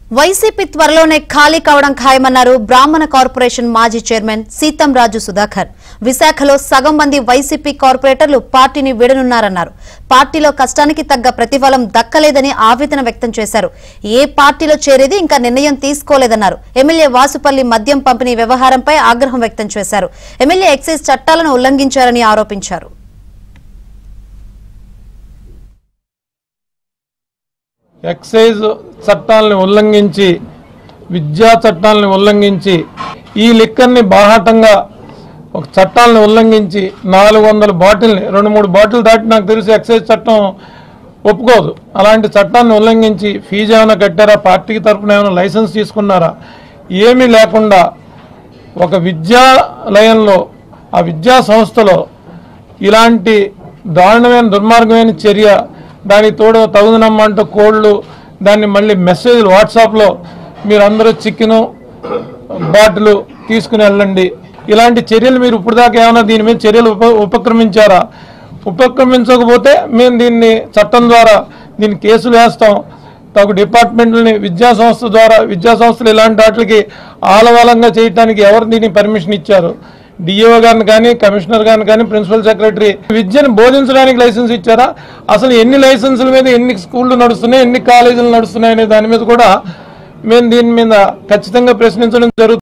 YCP త్వరలోనే ఖాళీ కావడం ఖాయమన్నారు బ్రాహ్మణ కార్పొరేషన్ మాజీ చైర్మన్ సీతంరాజు సుధాకర్. విశాఖలో సగం మంది వైసీపీ కార్పొరేటర్లు పార్టీని వీడనున్నారన్నారు. పార్టీలో కష్టానికి తగ్గ ప్రతిఫలం దక్కలేదని ఆవేదన వ్యక్తం చేశారు. ఏ పార్టీలో చేరేది ఇంకా నిర్ణయం తీసుకోలేదన్నారు. ఎమ్మెల్యే వాసుపల్లి మద్యం పంపిణీ వ్యవహారంపై ఆగ్రహం వ్యక్తం చేశారు. ఎమ్మెల్యే ఎక్సైజ్ చట్టాలను ఉల్లంఘించారని ఆరోపించారు. ఎక్సైజ్ చట్టాలను ఉల్లంఘించి, విద్యా చట్టాలను ఉల్లంఘించి, ఈ లిక్కర్ని బాహాటంగా ఒక చట్టాలను ఉల్లంఘించి 400 బాటిల్ని 2-3 బాటిల్ దాటి నాకు తెలిసి ఎక్సైజ్ చట్టం ఒప్పుకోదు. అలాంటి చట్టాన్ని ఉల్లంఘించి ఫీజు ఏమైనా కట్టారా, పార్టీకి తరఫున ఏమైనా లైసెన్స్ తీసుకున్నారా, ఏమీ లేకుండా ఒక విద్యాలయంలో, ఆ విద్యా సంస్థలో ఇలాంటి దారుణమైన దుర్మార్గమైన చర్య, దానికి తోడు తగుదనమ్మంటూ కోళ్ళు, దాన్ని మళ్ళీ మెసేజ్లు వాట్సాప్లో మీరందరూ చికెను బాటిల్ తీసుకుని వెళ్ళండి, ఇలాంటి చర్యలు మీరు ఇప్పుడు దాకా ఏమైనా దీని మీద చర్యలు ఉపక్రమించారా? ఉపక్రమించకపోతే మేము దీన్ని చట్టం ద్వారా దీన్ని కేసులు వేస్తాం. తగు డిపార్ట్మెంట్లని విద్యా సంస్థ ద్వారా, విద్యా సంస్థలు ఇలాంటి వాటికి ఆలవాలంగా చేయడానికి ఎవరు దీనికి పర్మిషన్ ఇచ్చారు? డిఓ గారిని కానీ, కమిషనర్ గారిని కానీ, ప్రిన్సిపల్ సెక్రటరీ. విద్యను బోధించడానికి లైసెన్స్ ఇచ్చారా? అసలు ఎన్ని లైసెన్సుల మీద ఎన్ని స్కూళ్ళు నడుస్తున్నాయి, ఎన్ని కాలేజీలు నడుస్తున్నాయి అనే దాని మీద కూడా మేము దీని మీద ఖచ్చితంగా ప్రశ్నించడం జరుగుతుంది.